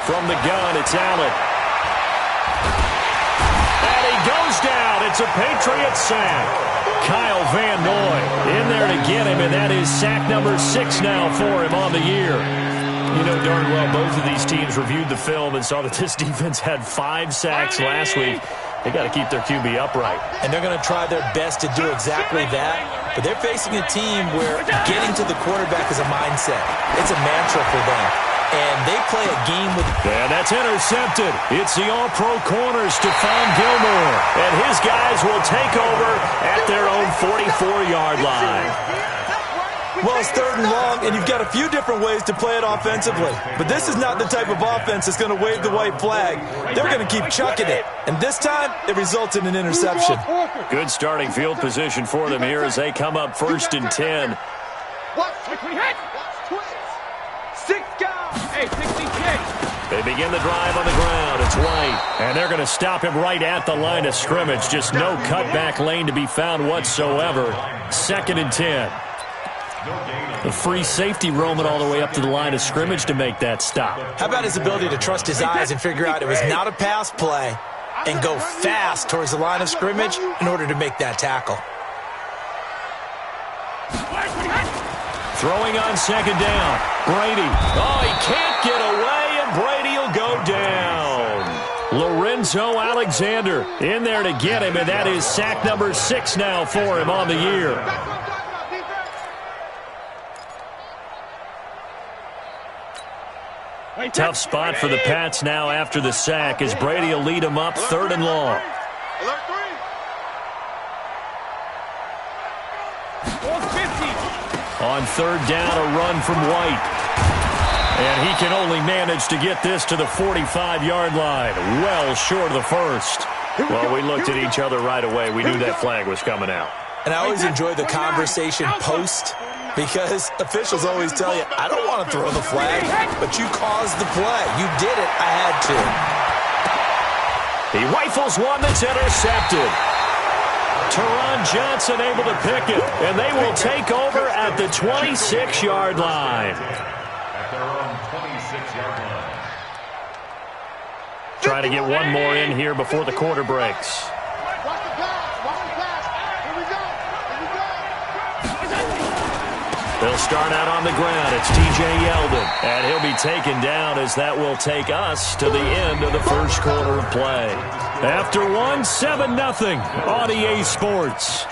S4: From the gun, it's Allen. And he goes down. It's a Patriot sack. Kyle Van Noy in there to get him, and that is sack number 6 now for him on the year. You know darn well both of these teams reviewed the film and saw that this defense had 5 sacks last week. They got to keep their QB upright.
S5: And they're going to try their best to do exactly that. But they're facing a team where getting to the quarterback is a mindset. It's a mantra for them. And they play a game with...
S4: And that's intercepted. It's the all-pro corner, Stephon Gilmore. And his guys will take over at their own 44-yard line.
S5: Well, it's 3rd and long, and you've got a few different ways to play it offensively. But this is not the type of offense that's going to wave the white flag. They're going to keep chucking it. And this time, it results in an interception.
S4: Good starting field position for them here as they come up 1st and 10.
S6: Watch twins. 6 guys.
S8: Hey, 66.
S4: They begin the drive on the ground. It's White. And they're going to stop him right at the line of scrimmage. Just no cutback lane to be found whatsoever. 2nd and 10. The free safety roaming all the way up to the line of scrimmage to make that stop.
S5: How about his ability to trust his eyes and figure out it was not a pass play and go fast towards the line of scrimmage in order to make that tackle.
S4: Throwing on 2nd down. Brady. Oh, he can't get away, and Brady will go down. Lorenzo Alexander in there to get him, and that is sack number 6 now for him on the year. Tough spot for the Pats now after the sack as Brady will lead them up 3rd and long.
S6: Alert
S8: 450.
S4: On 3rd down, a run from White. And he can only manage to get this to the 45-yard line. Well short of the first. Well, we looked at each other right away. We knew that flag was coming out.
S5: And I always enjoy the conversation post because officials always tell you, I don't want to throw the flag, but you caused the play. You did it. I had to.
S4: He rifles one that's intercepted. Teron Johnson able to pick it, and they will take over at the 26-yard line.
S7: At their own 26-yard line.
S4: Trying to get one more in here before the quarter breaks.
S6: Watch the pass. Watch the pass. Here we go.
S4: They'll start out on the ground. It's T.J. Yeldon, and he'll be taken down as that will take us to the end of the first quarter of play. After one, 7-0 on EA Sports.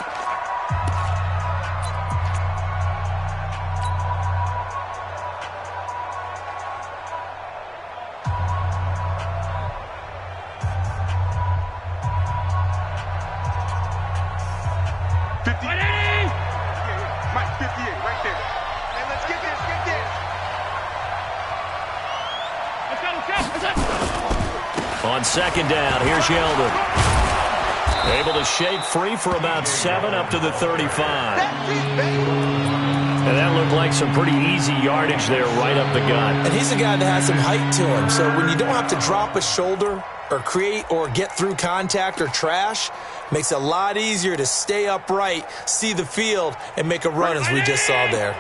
S6: Mike, 58, right there. And let's get this, get this.
S8: Let's go.
S4: On 2nd down, here's Yeldon. Able to shake free for about 7 up to the 35. And that looked like some pretty easy yardage there right up the gut.
S5: And he's a guy that has some height to him. So when you don't have to drop a shoulder or create or get through contact or trash, Makes it a lot easier to stay upright, see the field, and make a run as we just saw there.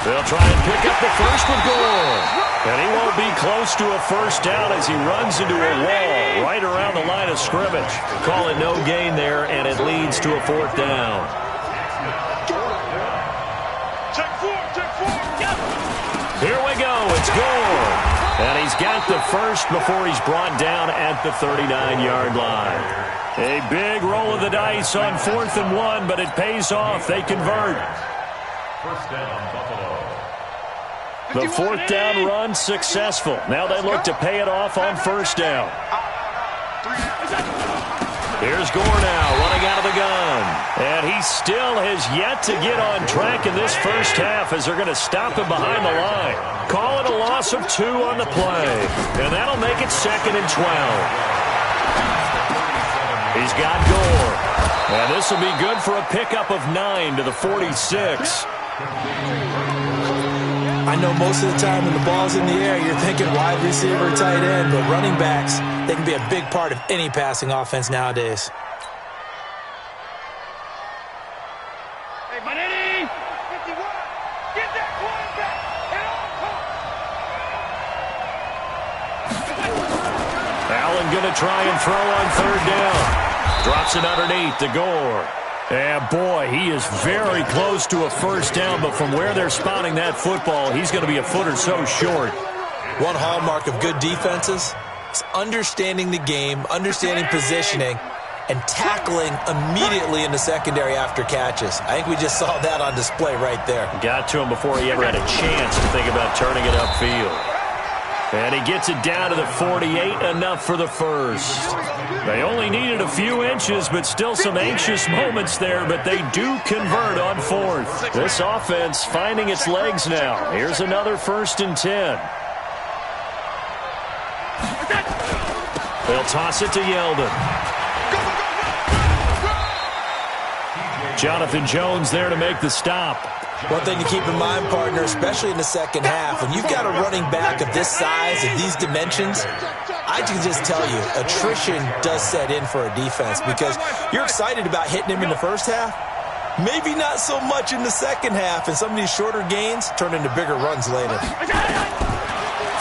S4: They'll try and pick up the first with Gore. And he won't be close to a first down as he runs into a wall right around the line of scrimmage. Call it no gain there, and it leads to a fourth down. Here we go. It's Gore. And he's got the first before he's brought down at the 39-yard line. A big roll of the dice on 4th and 1, but it pays off. They convert.
S7: First down, Buffalo.
S4: The fourth down run successful. Now they look to pay it off on first down. Here's Gore now running out of the gun. And he still has yet to get on track in this first half as they're going to stop him behind the line. Call it a loss of 2 on the play. And that'll make it 2nd and 12. He's got Gore. And this will be good for a pickup of 9 to the 46.
S5: I know most of the time when the ball's in the air, you're thinking wide receiver, tight end, but running backs, they can be a big part of any passing offense nowadays.
S8: Hey, Manetti! 51! Get that quarterback at all costs!
S4: Allen going to try and throw on third down. Drops it underneath to Gore. And boy, he is very close to a first down, but from where they're spotting that football, he's going to be a foot or so short.
S5: One hallmark of good defenses is understanding the game, understanding positioning, and tackling immediately in the secondary after catches. I think we just saw that on display right there.
S4: Got to him before he ever had a chance to think about turning it upfield. And he gets it down to the 48, enough for the first. They only needed a few inches, but still some anxious moments there, but they do convert on 4th. This offense finding its legs now. Here's another 1st and 10. They'll toss it to Yeldon. Jonathan Jones there to make the stop.
S5: One thing to keep in mind, partner, especially in the second half, when you've got a running back of this size, of these dimensions, I can just tell you, attrition does set in for a defense because you're excited about hitting him in the first half, maybe not so much in the second half, and some of these shorter gains turn into bigger runs later.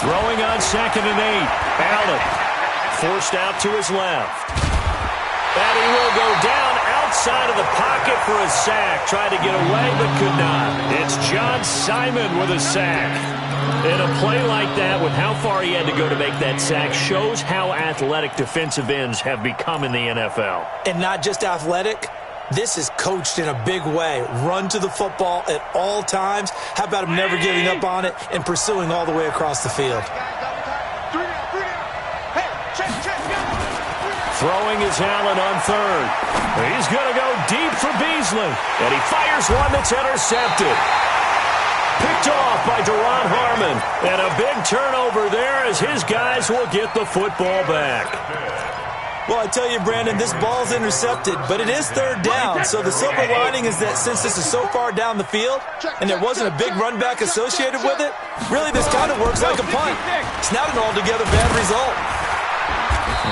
S4: Throwing on 2nd and 8. Allen forced out to his left. And he will go down outside of the pocket for a sack. Tried to get away, but could not. It's John Simon with a sack. And a play like that, with how far he had to go to make that sack, shows how athletic defensive ends have become in the NFL.
S5: And not just athletic. This is coached in a big way. Run to the football at all times. How about him never giving up on it and pursuing all the way across the field?
S4: Throwing is Allen on 3rd. He's going to go deep for Beasley. And he fires one that's intercepted. Picked off by Deron Harmon. And a big turnover there as his guys will get the football back.
S5: Well, I tell you, Brandon, this ball's intercepted, but it is 3rd down. So the silver lining is that since this is so far down the field and there wasn't a big run back associated with it, really this kind of works like a punt. It's not an altogether bad result.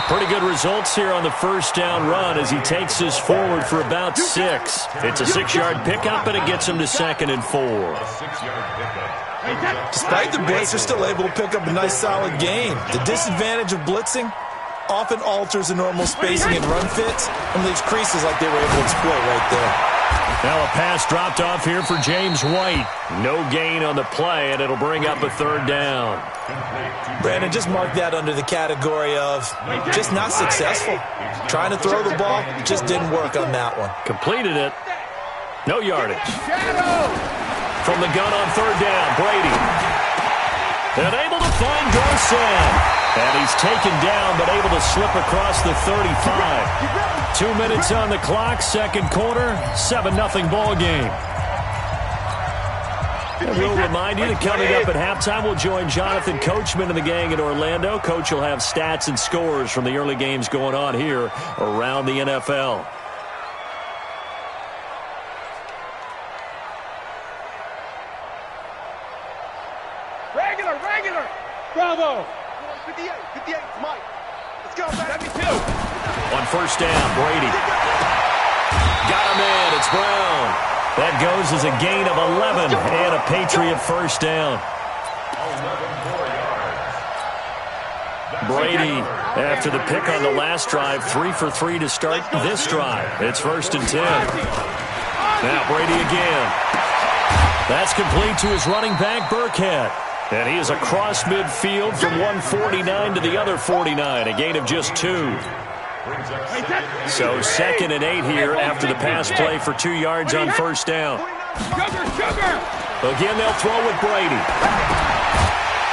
S4: Pretty good results here on the first down run as he takes this forward for about 6. It's a 6-yard pickup, and it gets him to 2nd and 4.
S5: Despite the blitz, they're still able to pick up a nice solid gain. The disadvantage of blitzing often alters the normal spacing and run fits and leaves creases like they were able to exploit right there.
S4: Now a pass dropped off here for James White. No gain on the play, and it'll bring up a 3rd down.
S5: Brandon, just mark that under the category of just not successful. Trying to throw the ball, just didn't work on that one.
S4: Completed it. No yardage. From the gun on 3rd down, Brady. And able to find Dorsett. And he's taken down, but able to slip across the 35. 2 minutes on the clock, 2nd quarter, 7-0 ball game. And we'll remind you that coming up at halftime, we'll join Jonathan Coachman and the gang in Orlando. Coach will have stats and scores from the early games going on here around the NFL.
S8: Regular. Bravo.
S6: 58, Mike. Let's go, baby.
S8: 72.
S4: On first down, Brady. Got a man. It's Brown. That goes as a gain of 11 and a Patriot first down. Brady, after the pick on the last drive, 3 for 3 to start this drive. It's first and 10. Now Brady again. That's complete to his running back, Burkhead. And he is across midfield from 149 to the other 49, a gain of just 2. So 2nd and 8 here after the pass play for 2 yards on first down. Again, they'll throw with Brady.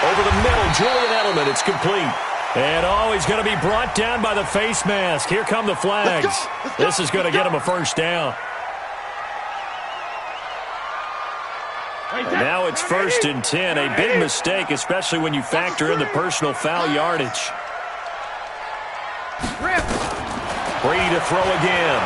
S4: Over the middle, Julian Edelman, it's complete. And he's going to be brought down by the face mask. Here come the flags. This is going to get him a first down. And now it's first and 10. A big mistake, especially when you factor in the personal foul yardage. Brady to throw again.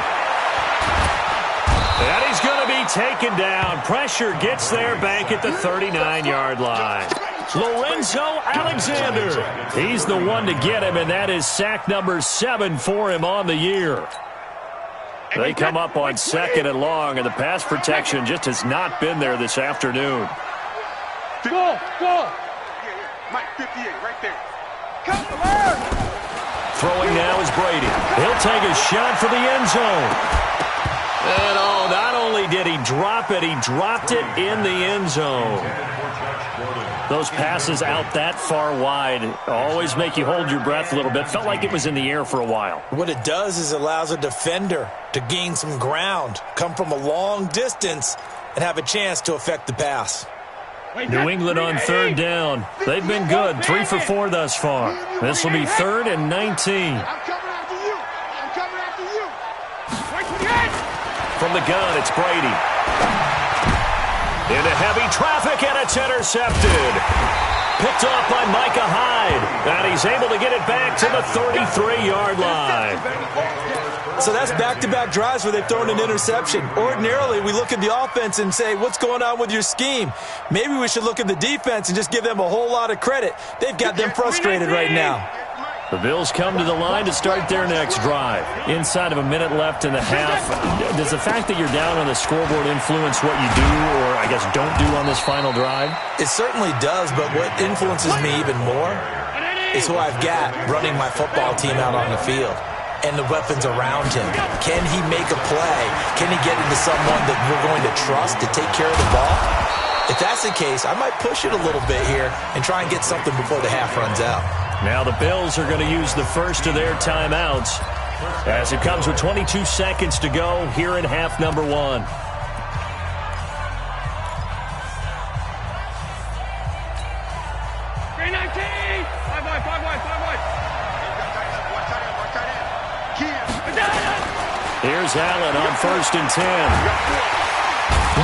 S4: And he's going to be taken down. Pressure gets there back at the 39-yard line. Lorenzo Alexander. He's the one to get him, and that is sack number 7 for him on the year. They come up on 2nd and long, and the pass protection just has not been there this afternoon.
S8: Go!
S6: Mike, 58, right there.
S4: Throwing now is Brady. He'll take a shot for the end zone. And not only did he drop it, he dropped it in the end zone. Those passes out that far wide always make you hold your breath a little bit. Felt like it was in the air for a while.
S5: What it does is allows a defender to gain some ground, come from a long distance, and have a chance to affect the pass.
S4: New England on 3rd down. They've been good, 3 for 4 thus far. This will be 3rd and 19.
S6: I'm coming after you. I'm coming after you.
S4: From the gun, it's Brady. Into heavy traffic, and it's intercepted. Picked off by Micah Hyde. And he's able to get it back to the 33-yard line.
S5: So that's back-to-back drives where they've thrown an interception. Ordinarily, we look at the offense and say, what's going on with your scheme? Maybe we should look at the defense and just give them a whole lot of credit. They've got them frustrated right now.
S4: The Bills come to the line to start their next drive. Inside of a minute left in the half. Does the fact that you're down on the scoreboard influence what you do, or I guess don't do on this final drive?
S5: It certainly does, but what influences me even more is who I've got running my football team out on the field and the weapons around him. Can he make a play? Can he get into someone that we're going to trust to take care of the ball? If that's the case, I might push it a little bit here and try and get something before the half runs out.
S4: Now the Bills are going to use the first of their timeouts as it comes with 22 seconds to go here in half number 1.
S8: 319. 5-1.
S4: Here's Allen on 1st and 10.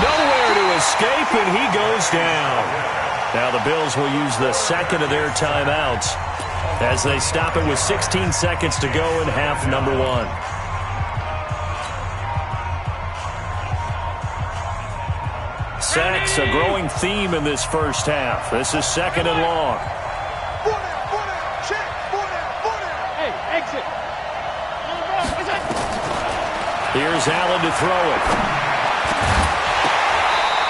S4: Nowhere to escape, and he goes down. Now the Bills will use the second of their timeouts as they stop it with 16 seconds to go in half number 1. Sacks, a growing theme in this first half. This is 2nd and long.
S8: Hey, exit.
S4: Here's Allen to throw it.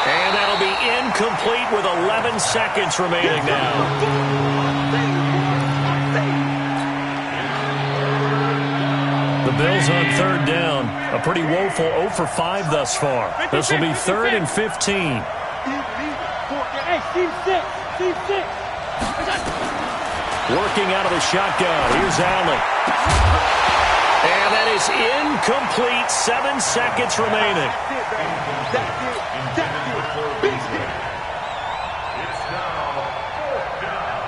S4: And that'll be incomplete with 11 seconds remaining now. The Bills on 3rd down. A pretty woeful 0 for 5 thus far. This will be 3rd and 15.
S8: Hey, Steve 6.
S4: Working out of the shotgun. Here's Allen. And that is incomplete. 7 seconds remaining.
S7: It's now 4th down.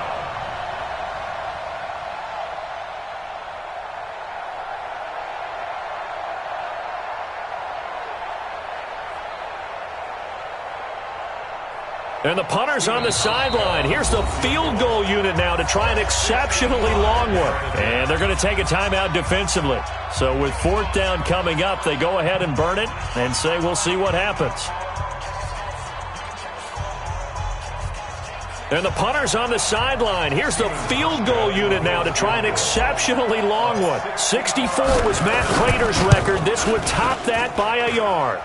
S4: And the punter's on the sideline. Here's the field goal unit now to try an exceptionally long one. And they're going to take a timeout defensively. So with 4th down coming up, they go ahead and burn it and say we'll see what happens. And the punter's on the sideline. Here's the field goal unit now to try an exceptionally long one. 64 was Matt Prater's record. This would top that by a yard.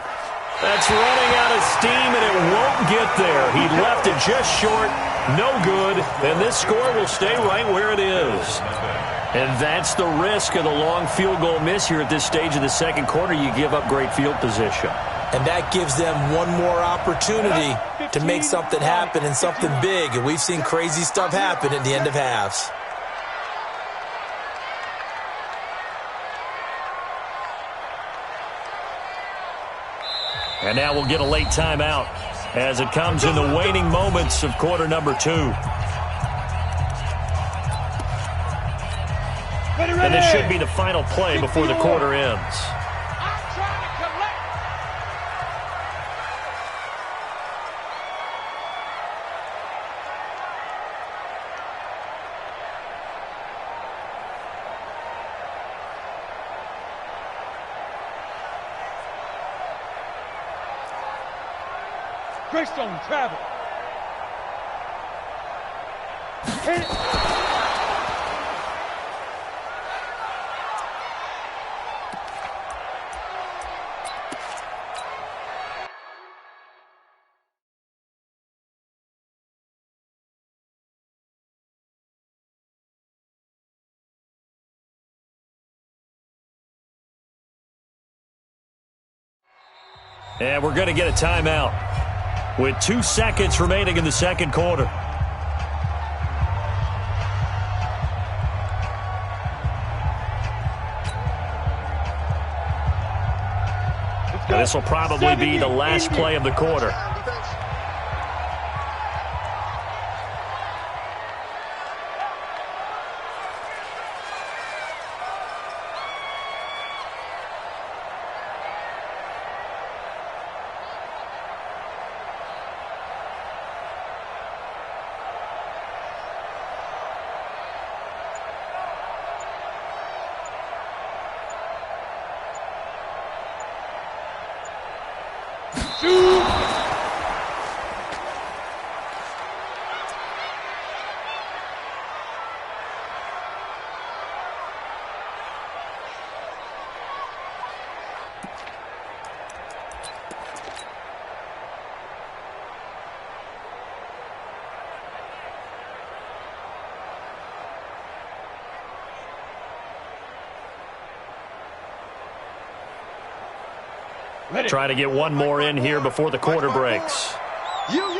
S4: That's running out of steam, and it won't get there. He left it just short. No good. And this score will stay right where it is. And that's the risk of the long field goal miss here at this stage of the second quarter. You give up great field position.
S5: And that gives them one more opportunity to make something happen and something big. And we've seen crazy stuff happen at the end of halves.
S4: And now we'll get a late timeout as it comes in the waning moments of quarter number 2. And this should be the final play before the quarter ends.
S8: Greystone travel. Hit it.
S4: And we're going to get a timeout with 2 seconds remaining in the second quarter. This will probably be the last play of the quarter. Try to get one more in here before the quarter breaks.
S6: You.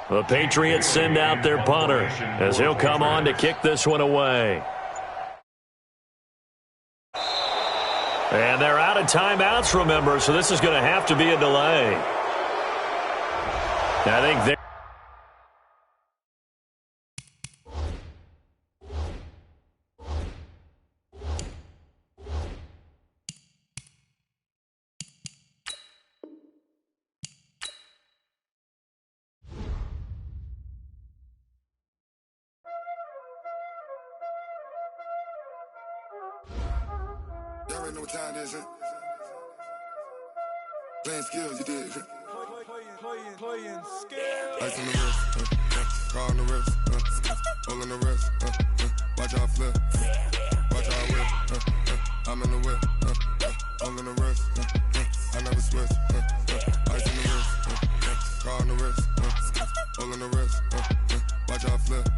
S4: The Patriots send out their punter as he'll come on to kick this one away. And they're out of timeouts, remember, so this is going to have to be a delay. I think they're
S2: Y'all already know what time it is, huh? Playing skills, you did. Playing skills. Ice on the wrist, car on the wrist, hole in the wrist, watch out flip, watch out whip, I'm in the whip, hole in the wrist, I never switch, ice on the wrist, car on the wrist, hole in the wrist, watch out flip,